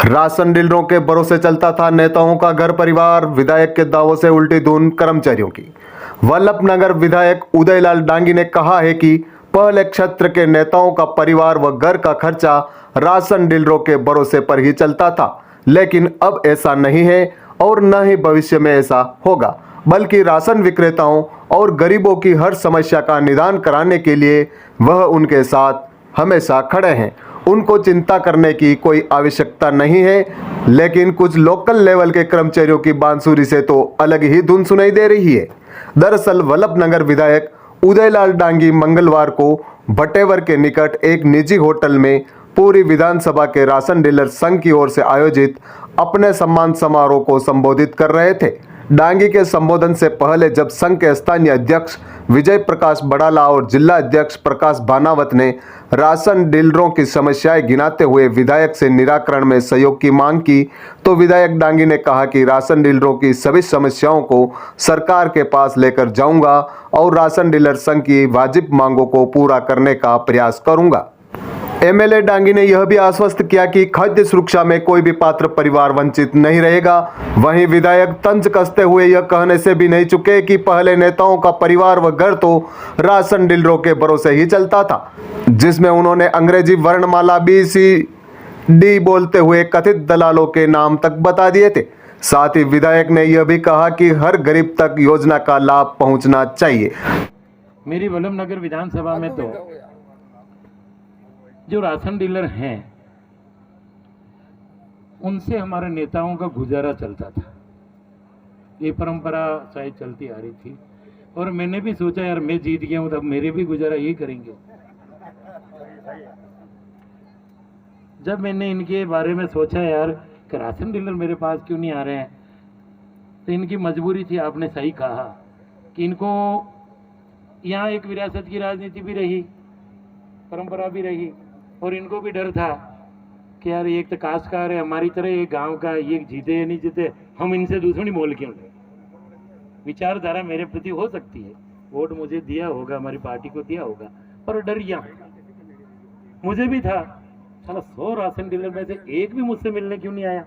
Ration डीलरों के भरोसे चलता था नेताओं का घर परिवार, विधायक के दावों से उल्टी धुन कर्मचारियों की। वल्लभनगर विधायक उदयलाल डांगी ने कहा है कि पहले क्षेत्र के नेताओं का परिवार व घर का खर्चा राशन डीलरों के भरोसे पर ही चलता था, लेकिन अब ऐसा नहीं है और न ही भविष्य में ऐसा होगा, बल्कि राशन विक्रेताओं और गरीबों की हर समस्या का निदान कराने के लिए वह उनके साथ हमेशा खड़े हैं। उनको चिंता करने की कोई आवश्यकता नहीं है, लेकिन कुछ लोकल लेवल के कर्मचारियों की बांसुरी से तो अलग ही धुन सुनाई दे रही है। दरअसल वल्लभनगर विधायक उदयलाल डांगी मंगलवार को भटेवर के निकट एक निजी होटल में पूरी विधानसभा के राशन डीलर संघ की ओर से आयोजित अपने सम्मान समारोह को संबोधित कर रहे थे। डांगी के संबोधन से पहले जब संघ के स्थानीय अध्यक्ष विजय प्रकाश बड़ाला और जिला अध्यक्ष प्रकाश भानावत ने राशन डीलरों की समस्याएं गिनाते हुए विधायक से निराकरण में सहयोग की मांग की, तो विधायक डांगी ने कहा कि राशन डीलरों की सभी समस्याओं को सरकार के पास लेकर जाऊंगा और राशन डीलर संघ की वाजिब मांगों को पूरा करने का प्रयास करूंगा। एमएलए डांगी ने यह भी आश्वस्त किया कि खाद्य सुरक्षा में कोई भी पात्र परिवार वंचित नहीं रहेगा। वहीं विधायक तंज कसते हुए यह कहने से भी नहीं चुके कि पहले नेताओं का परिवार व घर तो राशन डीलरों के भरोसे ही चलता था, जिसमें उन्होंने अंग्रेजी वर्णमाला BCD बोलते हुए कथित दलालों के नाम तक बता दिए थे। साथ ही विधायक ने यह भी कहा कि हर गरीब तक योजना का लाभ पहुंचना चाहिए। मेरी वल्लभनगर विधानसभा में तो जो राशन डीलर हैं उनसे हमारे नेताओं का गुजारा चलता था। ये परंपरा शायद चलती आ रही थी और मैंने भी सोचा यार मैं जीत गया हूं, तब मेरे भी गुजारा यही करेंगे। जब मैंने इनके बारे में सोचा यार कि राशन डीलर मेरे पास क्यों नहीं आ रहे हैं, तो इनकी मजबूरी थी। आपने सही कहा कि इनको यहाँ एक विरासत की राजनीति भी रही, परंपरा भी रही और इनको भी डर था कि यार एक तो काश्तकार है हमारी तरह, एक गांव का, ये जीते या नहीं जीते, हम इनसे दुश्मनी मोल क्यों ले। विचारधारा मेरे प्रति हो सकती है, वोट मुझे दिया होगा, हमारी पार्टी को दिया होगा, पर डर गया। मुझे भी था साला 100 राशन डीलर में से एक भी मुझसे मिलने क्यों नहीं आया।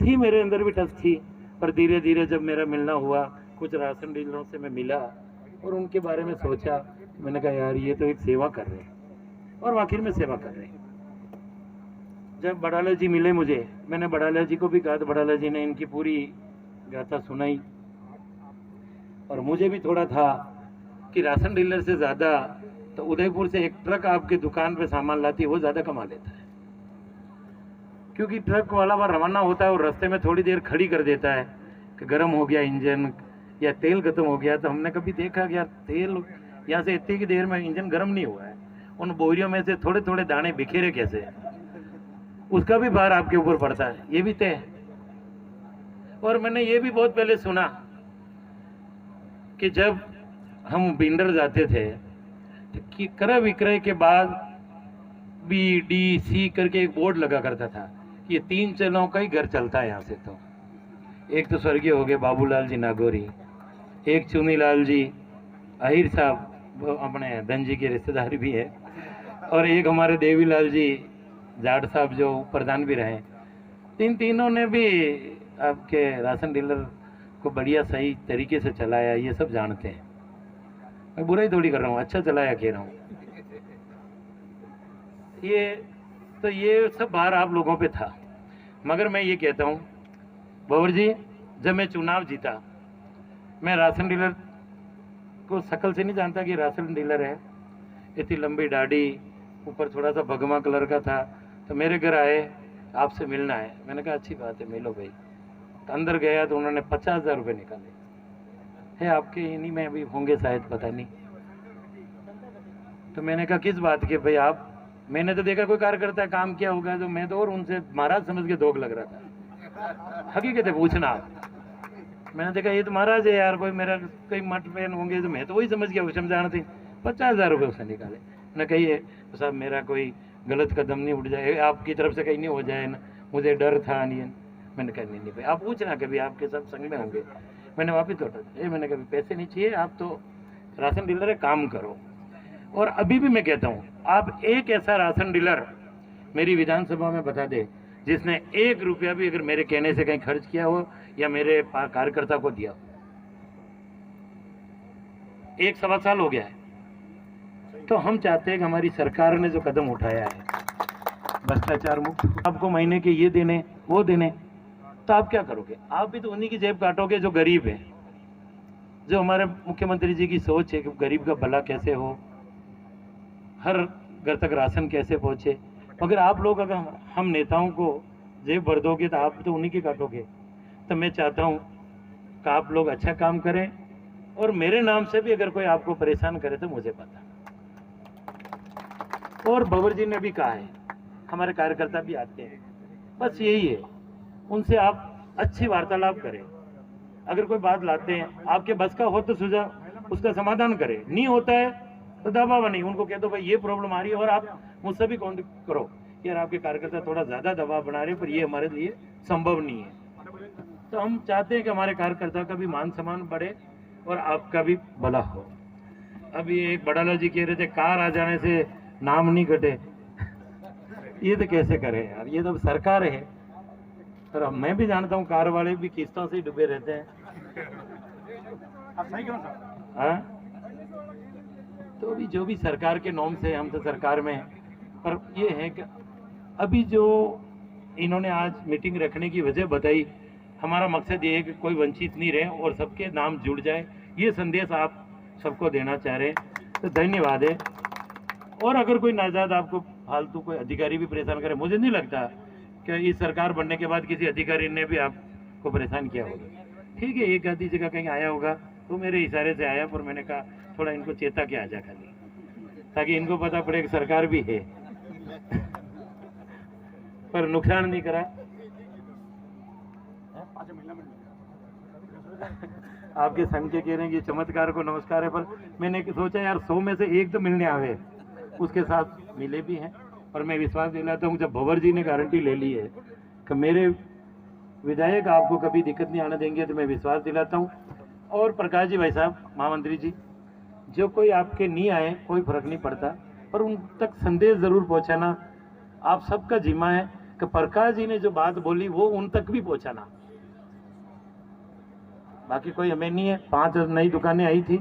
थी मेरे अंदर भी टच थी, पर धीरे धीरे जब मेरा मिलना हुआ, कुछ राशन डीलरों से मैं मिला और उनके बारे में सोचा, मैंने कहा यार ये तो एक सेवा कर रहे हैं और आखिर में सेवा कर रहे हैं। जब बड़ाला जी मिले मुझे, मैंने बड़ाला जी को भी कहा, तो बड़ाला जी ने इनकी पूरी गाथा सुनाई और मुझे भी थोड़ा था कि राशन डीलर से ज़्यादा तो उदयपुर से एक ट्रक आपके दुकान पे सामान लाती है वो ज़्यादा कमा लेता है, क्योंकि ट्रक वाला बार रवाना होता है और रास्ते में थोड़ी देर खड़ी कर देता है कि गर्म हो गया इंजन या तेल खत्म हो गया। तो हमने कभी देखा कि यार तेल यहाँ से इतनी की देर में इंजन गर्म नहीं हुआ है, उन बोरियों में से थोड़े थोड़े दाने बिखेरे कैसे, उसका भी भार आपके ऊपर पड़ता है, ये भी तय है। और मैंने ये भी बहुत पहले सुना कि जब हम बिंडर जाते थे तो कि क्रय विक्रय के बाद BDC करके एक बोर्ड लगा करता था, ये 3 चैनलों का ही घर चलता है यहाँ से। तो एक तो स्वर्गीय हो गए बाबूलाल जी नागौरी, एक चुनीलाल जी आहिर साहब अपने धन जी के रिश्तेदार भी है, और एक हमारे देवीलाल जी जाट साहब जो प्रधान भी रहे। तीनों ने भी आपके राशन डीलर को बढ़िया सही तरीके से चलाया, ये सब जानते हैं। मैं बुराई थोड़ी कर रहा हूँ, अच्छा चलाया कह रहा हूँ। ये सब भार आप लोगों पे था। मगर मैं ये कहता हूँ भंवर जी, जब मैं चुनाव जीता, मैं राशन डीलर को शकल से नहीं जानता कि राशन डीलर है। इतनी लंबी दाढ़ी, ऊपर थोड़ा सा भगवा कलर का था, तो मेरे घर आए, आपसे मिलना है। मैंने कहा अच्छी बात है, मिलो भाई। तो अंदर गया तो उन्होंने 50,000 रुपये निकाले, है आपके इन्हीं में अभी होंगे शायद, पता नहीं। तो मैंने कहा किस बात के भाई आप, मैंने तो देखा कोई कार्यकर्ता काम किया होगा, तो मैं तो और उनसे महाराज समझ के धोख लग रहा था। हकीकत है पूछना आप। मैंने देखा ये तो महाराज है यार, कोई मेरा कोई मठ पेन होंगे, तो मैं तो वही समझ गया, उस समझाना थी। 50,000 रुपये उसने निकाले। न कहिए तो साहब मेरा कोई गलत कदम नहीं उठ जाए, आपकी तरफ से कहीं नहीं हो जाए ना, मुझे डर था नहीं। मैंने कहा नहीं भाई आप पूछना, कभी आपके सब संग में होंगे। मैंने वापिस लौटा, मैंने कभी पैसे नहीं चाहिए, आप तो राशन डीलर है, काम करो। और अभी भी मैं कहता हूँ, आप एक ऐसा राशन डीलर मेरी विधानसभा में बता दे जिसने 1 रुपया भी अगर मेरे कहने से कहीं खर्च किया हो या मेरे कार्यकर्ता को दिया हो। 1 सवा साल हो गया है। तो हम चाहते हैं कि हमारी सरकार ने जो कदम उठाया है भ्रष्टाचार मुक्त, आपको महीने के ये देने वो देने, तो आप क्या करोगे? आप भी तो उन्हीं की जेब काटोगे जो गरीब है। जो हमारे मुख्यमंत्री जी की सोच है कि गरीब का भला कैसे हो, हर घर तक राशन कैसे पहुंचे, मगर आप लोग अगर हम नेताओं को जेब भर दोगे तो आप तो उन्हीं की काटोगे। तो मैं चाहता हूं कि आप लोग अच्छा काम करें, और मेरे नाम से भी अगर कोई आपको परेशान करे तो मुझे पता। और भंवर जी ने भी कहा है, हमारे कार्यकर्ता भी आते हैं, बस यही है, उनसे आप अच्छी वार्तालाप करें। अगर कोई बात लाते हैं, आपके बस का हो तो सुझाव उसका समाधान करें, नहीं होता है तो दबाव नहीं, उनको कह दो भाई ये प्रॉब्लम आ रही है, और आप मुझसे भी कॉन्टेक्ट करो यार आपके कार्यकर्ता थोड़ा ज़्यादा दबाव बना रहे हैं, पर ये हमारे लिए संभव नहीं है। तो हम चाहते हैं कि हमारे कार्यकर्ता का भी मान सम्मान बढ़े और आपका भी भला हो। अभी एक बड़ाला जी कह रहे थे कार आ जाने से नाम नहीं कटे, ये तो कैसे करें यार, ये तो सरकार है। पर अब मैं भी जानता हूँ कार वाले भी किस्तों से ही डूबे रहते हैं। हाँ, तो अभी जो भी सरकार के नॉर्म से, हम तो सरकार में हैं, पर ये है कि अभी जो इन्होंने आज मीटिंग रखने की वजह बताई, हमारा मकसद ये है कि कोई वंचित नहीं रहे और सबके नाम जुड़ जाए, ये संदेश आप सबको देना चाह रहे हैं, तो धन्यवाद है। और अगर कोई नाजायज आपको फालतू कोई अधिकारी भी परेशान करे, मुझे नहीं लगता कि इस सरकार बनने के बाद किसी अधिकारी ने भी आपको परेशान किया होगा। ठीक है, एक आधी जगह कहीं आया होगा तो मेरे इशारे से आया, पर मैंने कहा थोड़ा इनको चेता के आ जा खाली, ताकि इनको पता पड़े कि सरकार भी है। पर नुकसान नहीं करा। आपके संघ के कह रहे हैं कि चमत्कार को नमस्कार है, पर मैंने सोचा यार 100 में से एक तो मिलने आवे, उसके साथ मिले भी हैं। और मैं विश्वास दिलाता हूँ, जब भंवर जी ने गारंटी ले ली है कि मेरे विधायक आपको कभी दिक्कत नहीं आने देंगे, तो मैं विश्वास दिलाता हूँ। और प्रकाश जी भाई साहब, महामंत्री जी, जो कोई आपके नहीं आए कोई फर्क नहीं पड़ता, पर उन तक संदेश जरूर पहुँचाना आप सबका जिम्मा है कि प्रकाश जी ने जो बात बोली वो उन तक भी पहुँचाना। बाकी कोई हमें नहीं है। 5 नई दुकानें आई थी,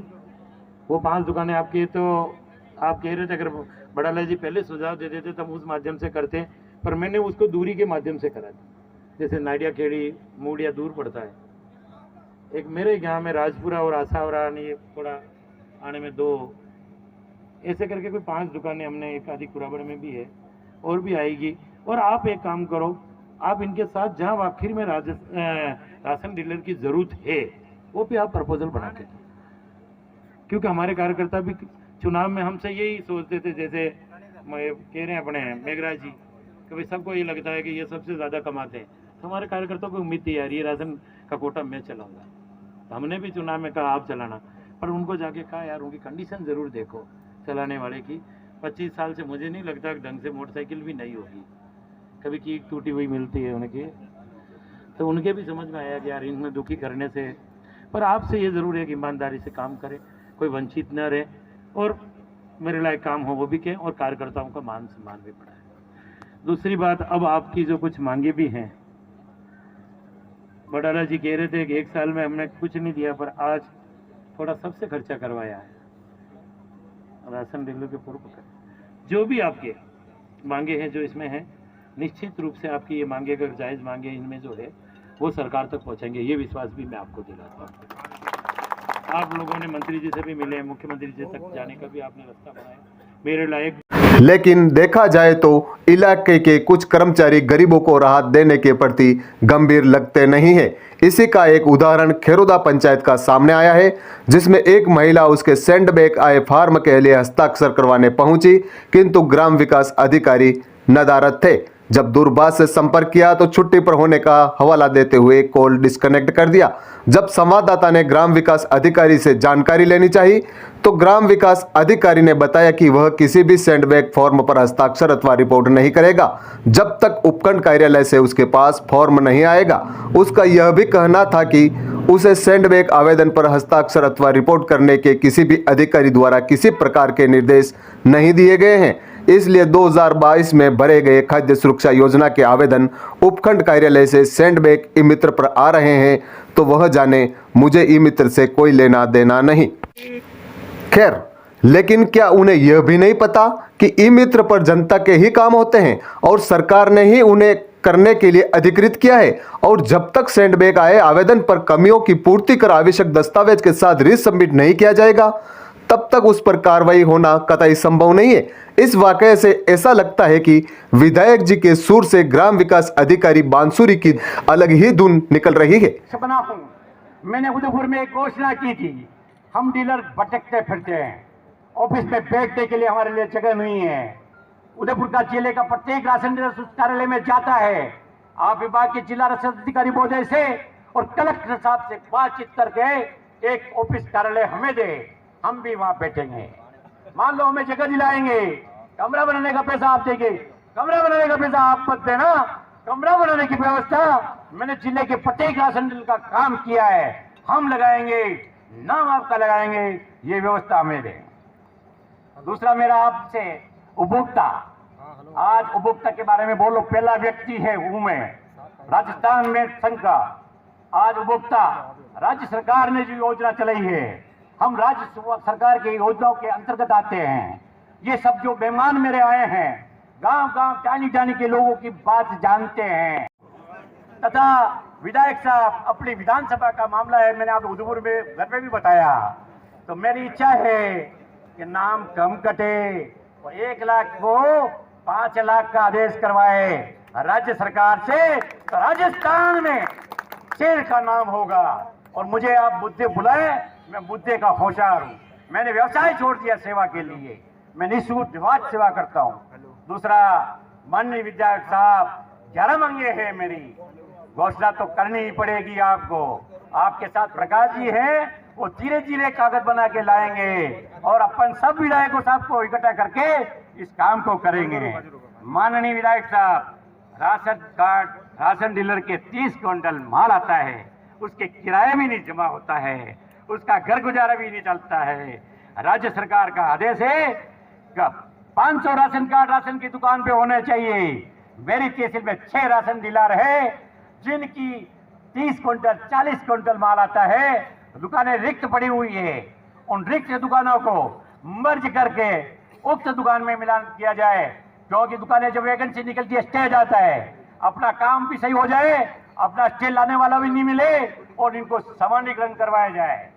वो 5 दुकानें आपके, तो आप कह रहे थे अगर बड़ाला जी पहले सुझाव दे देते तो हम उस माध्यम से करते, पर मैंने उसको दूरी के माध्यम से करा दी। जैसे नाडिया खेड़ी मूडिया दूर पड़ता है, एक मेरे यहाँ में राजपुरा और आसावरा, ये थोड़ा आने में 2, ऐसे करके कोई 5 दुकानें हमने, एक आधी कुराबड़ में भी है और भी आएगी। और आप एक काम करो, आप इनके साथ जहाँ आखिर में राशन डीलर की ज़रूरत है वो भी आप प्रपोजल बना के दो, क्योंकि हमारे कार्यकर्ता भी चुनाव में हमसे यही सोचते थे, जैसे कह रहे हैं अपने मेघराज जी कि भाई सबको ये लगता है कि ये सबसे ज़्यादा कमाते हैं, तो हमारे कार्यकर्ताओं को उम्मीद थी यार ये राशन का कोटा मैं चलाऊंगा। तो हमने भी चुनाव में कहा आप चलाना, पर उनको जाके कहा यार उनकी कंडीशन ज़रूर देखो चलाने वाले की। 25 साल से मुझे नहीं लगता कि ढंग से मोटरसाइकिल भी नहीं होगी, कभी की टूटी हुई मिलती है उनकी, तो उनके भी समझ में आया कि यार इनमें दुखी करने से। पर आपसे ये ज़रूर है कि ईमानदारी से काम करें, कोई वंचित न रहे, और मेरे लायक काम हो वो भी कहें, और कार्यकर्ताओं का मान सम्मान भी बढ़ाए। दूसरी बात, अब आपकी जो कुछ मांगे भी हैं, बड़ाला जी कह रहे थे कि 1 साल में हमने कुछ नहीं दिया, पर आज थोड़ा सबसे खर्चा करवाया है राशन डीलर के पूर्व पर। जो भी आपके मांगे हैं जो इसमें हैं, निश्चित रूप से आपकी ये मांगे अगर जायज़ मांगे इनमें जो है वो सरकार तक पहुंचेंगे, ये विश्वास भी मैं आपको दिलाता हूँ। आप लोगों ने मंत्री जी से भी मिले, मुख्यमंत्री जी तक जाने का भी आपने रास्ता बनाया, मेरे लायक। लेकिन देखा जाए तो इलाके के कुछ कर्मचारी गरीबों को राहत देने के प्रति गंभीर लगते नहीं हैं। इसी का एक उदाहरण खेरोदा पंचायत का सामने आया है, जिसमें एक महिला उसके सेंडबैग आए फार्म के लिए हस्ताक्षर करवाने पहुंची, किंतु ग्राम विकास अधिकारी नदारद थे। जब दूरभाष से संपर्क किया तो छुट्टी पर होने का हवाला देते हुए कॉल डिस्कनेक्ट कर दिया। जब संवाददाता ने ग्राम विकास अधिकारी से जानकारी लेनी चाहिए तो ग्राम विकास अधिकारी ने बताया कि वह किसी भी सेंडबैग फॉर्म पर हस्ताक्षर अथवा रिपोर्ट नहीं करेगा जब तक उपखंड कार्यालय से उसके पास फॉर्म नहीं आएगा। उसका यह भी कहना था कि उसे सेंडबैग आवेदन पर हस्ताक्षर अथवा रिपोर्ट करने के किसी भी अधिकारी द्वारा किसी प्रकार के निर्देश नहीं दिए गए हैं। इसलिए 2022 में भरे गए खाद्य सुरक्षा योजना के आवेदन उपखंड कार्यालय से सैंडबैग ई मित्र पर आ रहे हैं तो वह जाने, मुझे ई मित्र से कोई लेना देना नहीं। खैर, लेकिन क्या उन्हें यह भी नहीं पता कि ई मित्र पर जनता के ही काम होते हैं और सरकार ने ही उन्हें करने के लिए अधिकृत किया है, और जब तक सैंडबैग आए आवेदन पर कमियों की पूर्ति कर आवश्यक दस्तावेज के साथ रीसबमिट नहीं किया जाएगा, तब तक उस पर कार्रवाई होना कतई संभव नहीं है। इस वाकये से ऐसा लगता है कि विधायक जी के सुर से ग्राम विकास अधिकारी बांसुरी की अलग ही धुन निकल रही है। सपना हूं, मैंने उदयपुर में एक घोषणा की थी, हम डीलर भटकते फिरते हैं, ऑफिस में बैठने के लिए हमारे लिए जगह नहीं है। उदयपुर का जिले का प्रत्येक राशन डीलर उस कार्यालय में जाता है। आप विभाग के जिला रसद अधिकारी महोदय से और कलेक्टर साहब से बातचीत करके एक ऑफिस कार्यालय हमें दे, हम भी वहां बैठेंगे। मान लो हमें जगह दिलाएंगे, कमरा बनाने का पैसा आप देंगे, कमरा बनाने का पैसा आप मत देना, कमरा बनाने की व्यवस्था मैंने जिले के प्रत्येक राशन डीलर का काम किया है, हम लगाएंगे, नाम आपका लगाएंगे, ये व्यवस्था हमें दें। दूसरा मेरा आपसे उपभोक्ता, आज उपभोक्ता के बारे में बोलो, पहला व्यक्ति है हूं मैं राजस्थान में संघ का। आज उपभोक्ता राज्य सरकार ने जो योजना चलाई है, हम राज्य सरकार की योजनाओं के अंतर्गत आते हैं। ये सब जो मेहमान मेरे आए हैं, गांव गांव जानी जानी के लोगों की बात जानते हैं। तथा विधायक साहब, अपनी विधानसभा का मामला है, मैंने आप उदयपुर में घर पे भी बताया, तो मेरी इच्छा है कि नाम कम कटे और 1 लाख को 5 लाख का आदेश करवाए राज्य सरकार से, तो राजस्थान में शेर का नाम होगा। और मुझे आप बुद्धे बुलाए, मैं बुद्धे का होशियार हूं। मैंने व्यवसाय छोड़ दिया सेवा के लिए, मैं निःशुल्क निवास सेवा करता हूं। दूसरा, माननीय विधायक साहब, 11 मांगे हैं मेरी, घोषणा तो करनी ही पड़ेगी आपको। आपके साथ प्रकाश जी हैं, वो धीरे धीरे कागज बना के लाएंगे और अपन सब विधायकों साहब को इकट्ठा करके इस काम को करेंगे। माननीय विधायक साहब, राशन कार्ड राशन डीलर के 30 क्विंटल माल आता है, उसके किराए भी नहीं जमा होता है, उसका घर गुजारा भी नहीं चलता है। राज्य सरकार का आदेश है कि 500 राशन कार्ड राशन की दुकान पे होने चाहिए। मेरी तहसील में 6 राशन डीलर है जिनकी 30 क्विंटल 40 क्विंटल माल आता है, दुकानें रिक्त पड़ी हुई है। उन रिक्त दुकानों को मर्ज करके उक्त दुकान में मिलान किया जाए, क्योंकि दुकानें जब वैकेंसी निकलती है स्टे जाता है, अपना काम भी सही हो जाए, अपना स्टे लाने वाला भी नहीं मिले और इनको सामान्यीकरण करवाया जाए।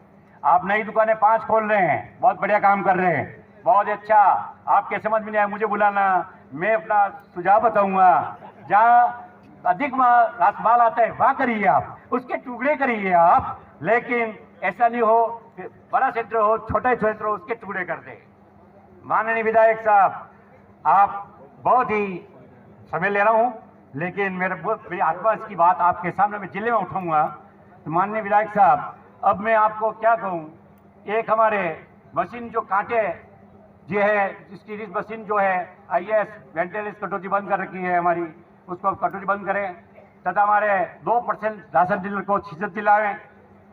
आप नई दुकानें 5 खोल रहे हैं, बहुत बढ़िया काम कर रहे हैं, बहुत अच्छा। आपके समझ में नहीं आया मुझे बुलाना, मैं अपना सुझाव बताऊंगा। जहाँ अधिक माल आता है वहां करिए आप, उसके टुकड़े करिए आप, लेकिन ऐसा नहीं हो कि बड़ा क्षेत्र हो छोटा क्षेत्र हो उसके टुकड़े कर दे। माननीय विधायक साहब, आप बहुत ही समय ले रहा हूं, लेकिन मेरी आत्मा की बात आपके सामने मैं जिले में उठाऊंगा। तो माननीय विधायक साहब, अब मैं आपको क्या कहूं, एक हमारे मशीन जो कांटे जो है, जिसकी मशीन जो है IAS वेंटिलेटर कटौती बंद कर रखी है हमारी, उसको कटौती बंद करें। तथा हमारे 2% राशन डीलर को छिजत दिलावें,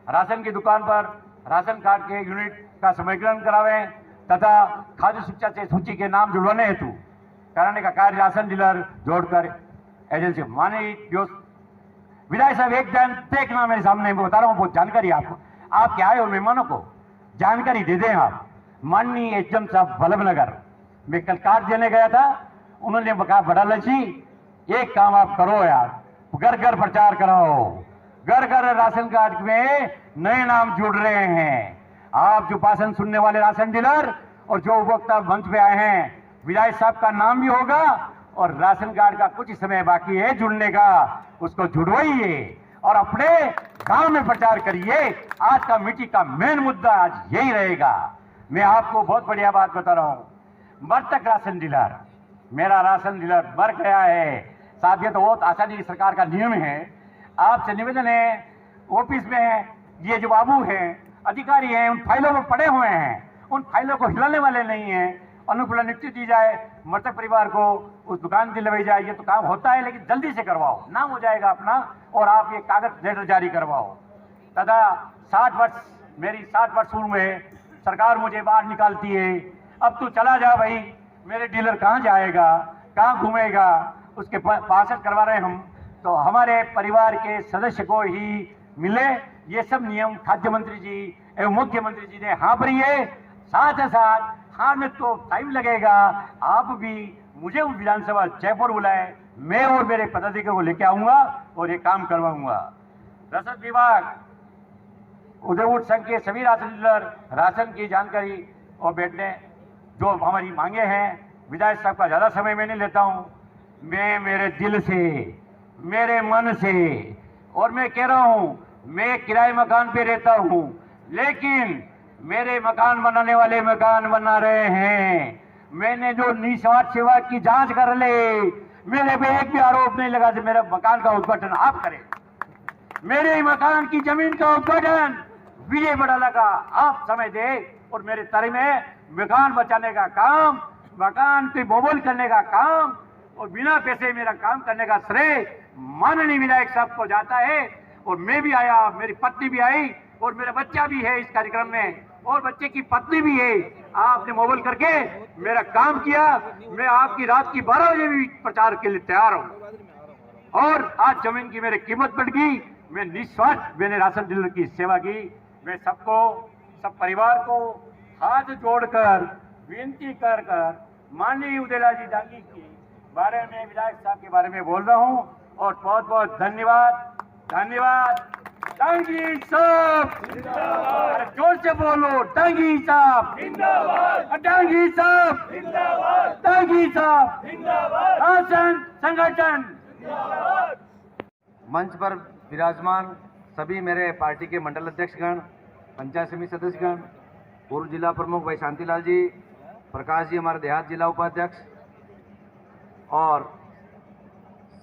राशन की दुकान पर राशन कार्ड के यूनिट का समीकरण करावें तथा खाद्य शिक्षा से सूची के नाम जुड़वाने हेतु कराने का कार्य राशन डीलर जोड़कर एजेंसी। माने जो विधायक साहब, एक जन देखना मेरे सामने, मैं बता रहा हूँ बहुत जानकारी आपको, आपके आए और मेहमानों को जानकारी दे दें आप। माननीय एचएम साहब बल्लभनगर, मैं कल कार्ड देने गया था, उन्होंने कहा बड़ा लची एक काम आप करो यार, घर घर प्रचार कराओ, घर घर राशन कार्ड में नए नाम जुड़ रहे हैं। आप जो भाषण सुनने वाले राशन डीलर और जो उपभोक्ता मंच पे आए हैं, विधायक साहब का नाम भी होगा और राशन कार्ड का कुछ समय बाकी है जुड़ने का, उसको जुड़वाइए और अपने गांव में प्रचार करिए। आज का मीटिंग का मेन मुद्दा आज यही रहेगा। मैं आपको बहुत बढ़िया बात बता रहा हूँ, मृतक राशन डीलर, मेरा राशन डीलर मर गया है साहब, ये तो बहुत आसानी सरकार का नियम है। आपसे निवेदन है, ऑफिस में ये जो बाबू हैं, अधिकारी हैं, उन फाइलों में पड़े हुए हैं, उन फाइलों को हिलाने वाले नहीं हैं। अनुकूल नियुक्ति दी जाए, मृतक परिवार को उस दुकान दिलवाई जाए। ये तो काम होता है, लेकिन जल्दी से करवाओ, नाम हो जाएगा अपना, और आप ये कागज लेटर जारी करवाओ। तथा 60 वर्ष, मेरी 60 वर्ष उम्र में सरकार मुझे बाहर निकालती है, अब तू चला जा भाई, मेरे डीलर कहाँ जाएगा, कहाँ घूमेगा, उसके पास करवा रहे हम। तो हमारे परिवार के सदस्य को ही मिले, ये सब नियम खाद्य मंत्री जी एवं मुख्यमंत्री जी ने हाँ भरी है। साथ ही साथ हाँ में तो टाइम लगेगा, आप भी मुझे विधानसभा जयपुर बुलाए, मैं और मेरे पदाधिकारियों को लेके आऊंगा और ये काम करवाऊंगा। रसद विभाग, उदयपुर संघ के सभी राशन डीलर राशन की जानकारी और बैठने जो हमारी मांगे हैं, विधायक साहब का ज्यादा समय मैं नहीं लेता हूं। मैं मेरे दिल से, मेरे मन से, और मैं कह रहा हूं, मैं किराए मकान पे रहता हूं, लेकिन मेरे मकान बनाने वाले मकान बना रहे हैं। मैंने जो निस्वार्थ सेवा की जांच कर ले, मेरे पे एक भी आरोप नहीं लगा कि मेरे मकान का उद्घाटन आप करें। मेरे मकान की जमीन का उद्घाटन विजय बड़ाला का आप समय दे और मेरे तरी में मकान बचाने का काम, मकान की मोबाइल करने का काम और बिना पैसे मेरा काम करने का श्रेय माननीय विधायक साहब को जाता है। और मैं भी आया, मेरी पत्नी भी आई और मेरा बच्चा भी है इस कार्यक्रम में और बच्चे की पत्नी भी है। आपने मोबाइल करके मेरा काम किया, मैं आपकी रात की 12 बजे भी प्रचार के लिए तैयार हूं। और आज जमीन की मेरी कीमत बढ़ गई, मैं निस्वार्थ मैंने राशन डीलर की सेवा की। मैं सबको, सब परिवार को हाथ जोड़कर विनती कर माननीय उदयलाल जी डांगी के बारे में, विधायक साहब के बारे में बोल रहा हूं। और बहुत बहुत धन्यवाद, धन्यवाद। डांगी साहब जिंदाबाद, जोर से बोलो, डांगी साहब जिंदाबाद, डांगी साहब जिंदाबाद, डांगी साहब जिंदाबाद, राशन संगठन जिंदाबाद। मंच पर विराजमान सभी मेरे पार्टी के मंडल अध्यक्षगण, पंचायत समिति सदस्यगण, पूर्व जिला प्रमुख भाई शांतिलाल जी, प्रकाश जी हमारे देहात जिला उपाध्यक्ष, और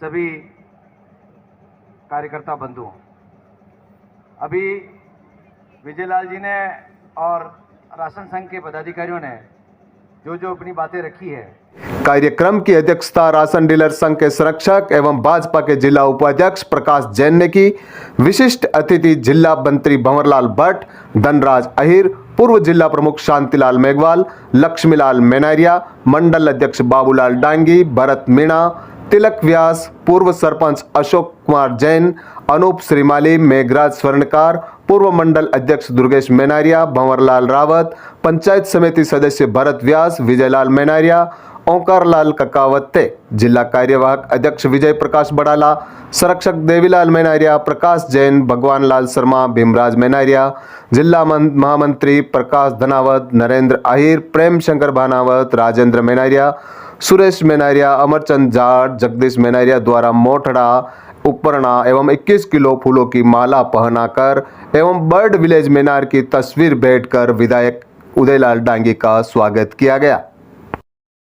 सभी कार्यकर्ता बंधुओं, अभी विजयलाल जी ने और राशन संघ के पदाधिकारियों ने जो जो अपनी बातें रखी है। कार्यक्रम की अध्यक्षता राशन डीलर संघ के संरक्षक एवं भाजपा के जिला उपाध्यक्ष प्रकाश जैन ने की। विशिष्ट अतिथि जिला मंत्री भंवरलाल भट्ट, धनराज अहिर, पूर्व जिला प्रमुख शांतिलाल मेघवाल, लक्ष्मीलाल मेनारिया, मंडल अध्यक्ष बाबूलाल डांगी, भरत मीणा, तिलक व्यास, पूर्व सरपंच अशोक कुमार जैन, अनूप श्रीमाली, मेघराज स्वर्णकार, पूर्व मंडल अध्यक्ष दुर्गेश मेनारिया, भंवरलाल रावत, पंचायत समिति सदस्य भरत व्यास, विजयलाल मेनारिया, ओंकारलाल ककावत्ते, जिला कार्यवाहक अध्यक्ष विजय प्रकाश बड़ाला, संरक्षक देवीलाल मेनारिया, प्रकाश जैन, भगवान लाल शर्मा, भीमराज मेनारिया, जिला महामंत्री प्रकाश धनावत, नरेंद्र आहिर, प्रेम शंकर भानावत, राजेंद्र मेनारिया, सुरेश मेनारिया, अमरचंद जाट, जगदीश मेनारिया द्वारा मोठड़ा उपरना एवं 21 किलो फूलों की माला पहनाकर एवं बर्ड विलेज मीनार की तस्वीर भेंट कर विधायक उदयलाल डांगी का स्वागत किया गया।